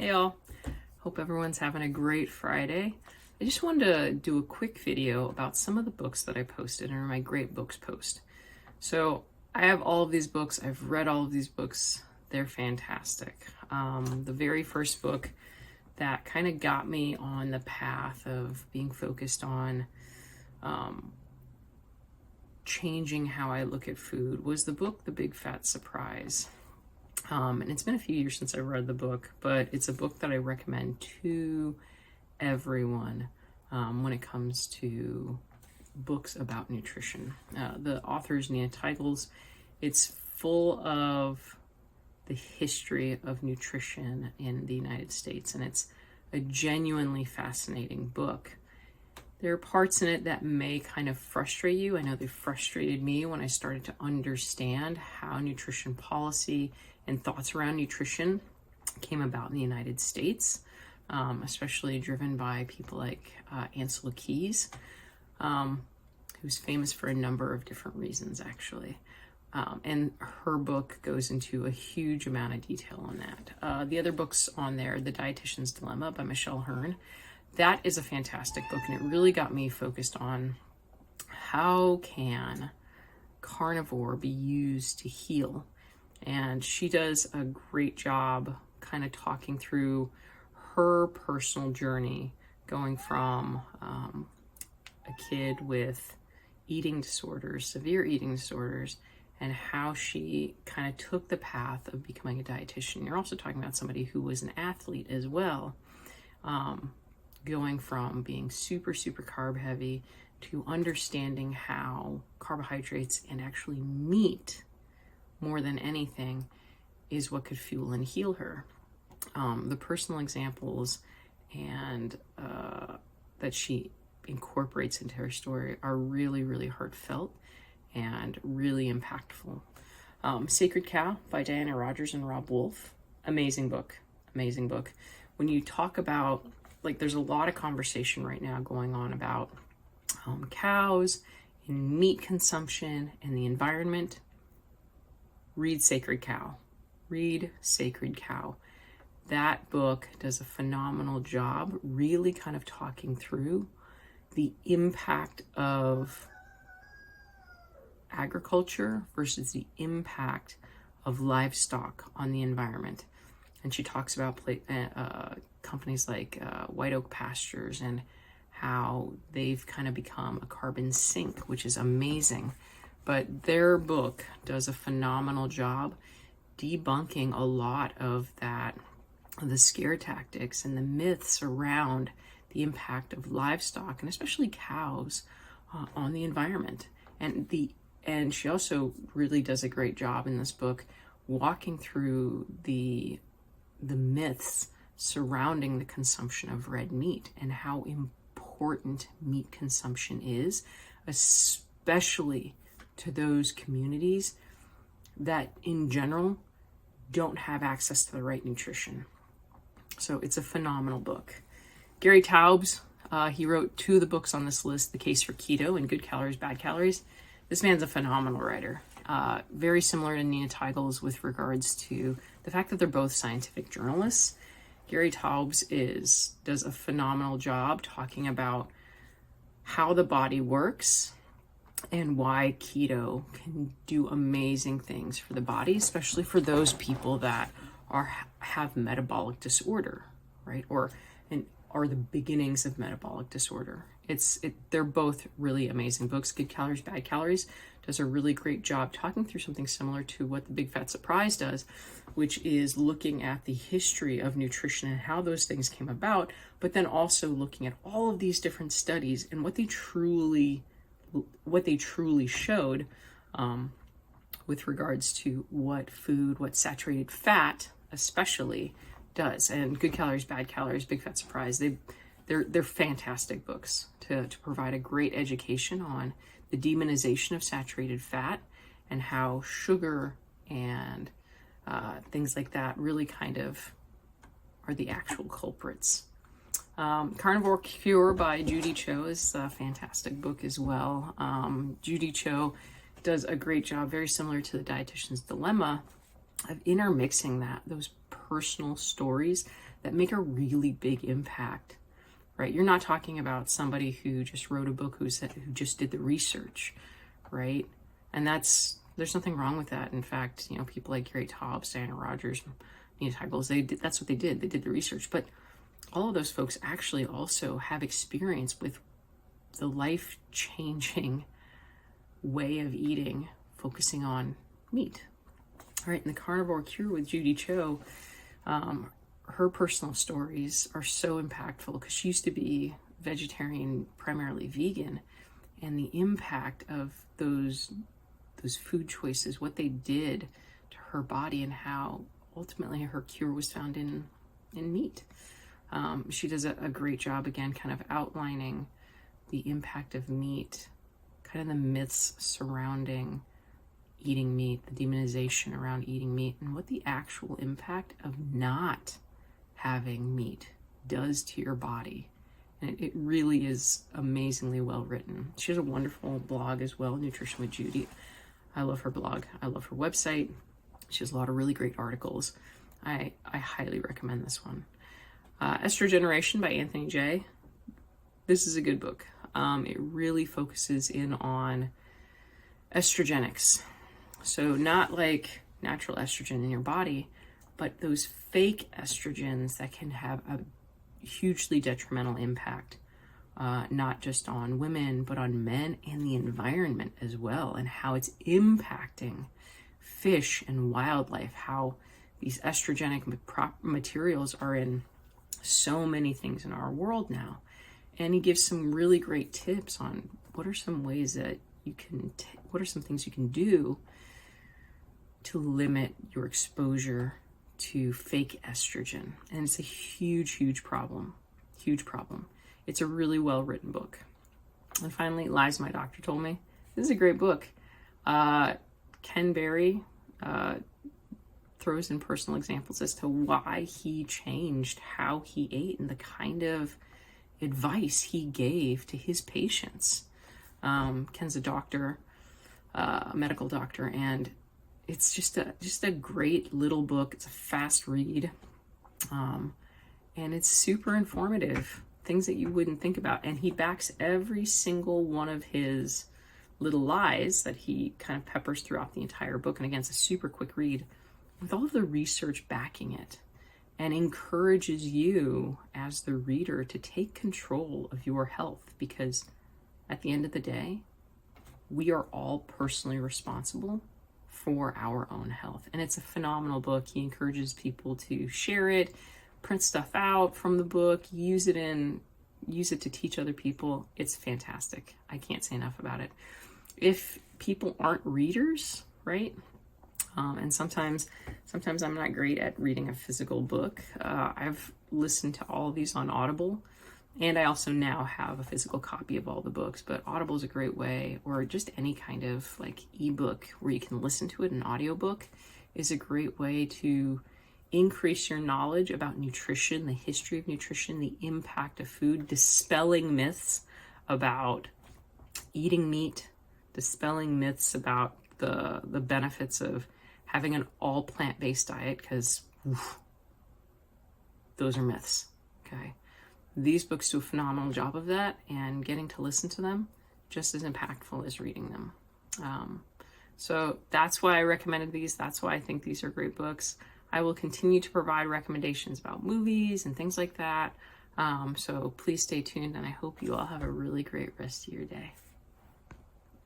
Hey all, hope everyone's having a great Friday. I just wanted to do a quick video about some of the books that I posted in my Great Books post. So I have all of these books, I've read all of these books, they're fantastic. The very first book that kind of got me on the path of being focused on changing how I look at food was the book, The Big Fat Surprise. And it's been a few years since I read the book, but it's a book that I recommend to everyone when it comes to books about nutrition. The author's Nina Teigels. It's full of the history of nutrition in the United States, and it's a genuinely fascinating book. There are parts in it that may kind of frustrate you. I know they frustrated me when I started to understand how nutrition policy and thoughts around nutrition came about in the United States, especially driven by people like Ancel Keys, who's famous for a number of different reasons, actually. And her book goes into a huge amount of detail on that. The other books on there, The Dietitian's Dilemma by Michelle Hearn, that is a fantastic book, and it really got me focused on how can carnivore be used to heal. And she does a great job kind of talking through her personal journey, going from a kid with eating disorders, severe eating disorders, and how she kind of took the path of becoming a dietitian. You're also talking about somebody who was an athlete as well, going from being super carb heavy to understanding how carbohydrates and actually meat, more than anything, is what could fuel and heal her. The personal examples and that she incorporates into her story are really heartfelt and really impactful. Sacred Cow by Diana Rogers and Rob Wolf. Amazing book. When you talk about, like, there's a lot of conversation right now going on about cows and meat consumption and the environment. Read Sacred Cow. That book does a phenomenal job really kind of talking through the impact of agriculture versus the impact of livestock on the environment. And she talks about companies like White Oak Pastures and how they've kind of become a carbon sink, which is amazing. But their book does a phenomenal job debunking a lot of that, the scare tactics and the myths around the impact of livestock, and especially cows, on the environment. And she also really does a great job in this book walking through the myths surrounding the consumption of red meat and how important meat consumption is, especially to those communities that in general don't have access to the right nutrition. So it's a phenomenal book. Gary Taubes, he wrote two of the books on this list, The Case for Keto and Good Calories, Bad Calories. This man's a phenomenal writer. Very similar to Nina Teigels with regards to the fact that they're both scientific journalists. Gary Taubes does a phenomenal job talking about how the body works and why keto can do amazing things for the body, especially for those people that have metabolic disorder, right? Or are the beginnings of metabolic disorder. They're both really amazing books. Good Calories, Bad Calories does a really great job talking through something similar to what The Big Fat Surprise does, which is looking at the history of nutrition and how those things came about, but then also looking at all of these different studies and what they truly showed with regards to what saturated fat especially does. And Good Calories, Bad Calories, Big Fat Surprise, they're fantastic books to provide a great education on the demonization of saturated fat and how sugar and things like that really kind of are the actual culprits. Carnivore Cure by Judy Cho is a fantastic book as well. Judy Cho does a great job, very similar to The Dietitian's Dilemma, of intermixing those personal stories that make a really big impact, right? You're not talking about somebody who just wrote a book, who just did the research, right? And there's nothing wrong with that. In fact, people like Gary Taubes, Diana Rogers, Nina Teigels, that's what they did. They did the research. But all of those folks actually also have experience with the life-changing way of eating, focusing on meat. All right, in The Carnivore Cure with Judy Cho, her personal stories are so impactful because she used to be vegetarian, primarily vegan, and the impact of those food choices, what they did to her body, and how ultimately her cure was found in meat. She does a great job, again, kind of outlining the impact of meat, kind of the myths surrounding eating meat, the demonization around eating meat, and what the actual impact of not having meat does to your body. And it really is amazingly well written. She has a wonderful blog as well, Nutrition with Judy. I love her blog. I love her website. She has a lot of really great articles. I highly recommend this one. Estrogeneration by Anthony J. This is a good book. It really focuses in on estrogenics. So not like natural estrogen in your body, but those fake estrogens that can have a hugely detrimental impact, not just on women, but on men and the environment as well, and how it's impacting fish and wildlife, how these estrogenic materials are in so many things in our world now. And he gives some really great tips on what are some ways that you can, what are some things you can do to limit your exposure to fake estrogen. And it's a huge, huge problem. Huge problem. It's a really well-written book. And finally, Lies My Doctor Told Me. This is a great book. Ken Berry throws in personal examples as to why he changed how he ate and the kind of advice he gave to his patients. Ken's a doctor, a medical doctor, and it's just a great little book. It's a fast read, and it's super informative. Things that you wouldn't think about, and he backs every single one of his little lies that he kind of peppers throughout the entire book. And again, it's a super quick read with all of the research backing it, and encourages you as the reader to take control of your health, because at the end of the day, we are all personally responsible for our own health. And it's a phenomenal book. He encourages people to share it, print stuff out from the book, use it to teach other people. It's fantastic. I can't say enough about it. If people aren't readers, right? And sometimes I'm not great at reading a physical book. I've listened to all of these on Audible, and I also now have a physical copy of all the books. But Audible is a great way, or just any kind of like ebook where you can listen to it. An audiobook is a great way to increase your knowledge about nutrition, the history of nutrition, the impact of food, dispelling myths about eating meat, dispelling myths about the benefits of having an all plant-based diet, because those are myths, okay? These books do a phenomenal job of that, and getting to listen to them just as impactful as reading them. So that's why I recommended these. That's why I think these are great books. I will continue to provide recommendations about movies and things like that. So please stay tuned, and I hope you all have a really great rest of your day.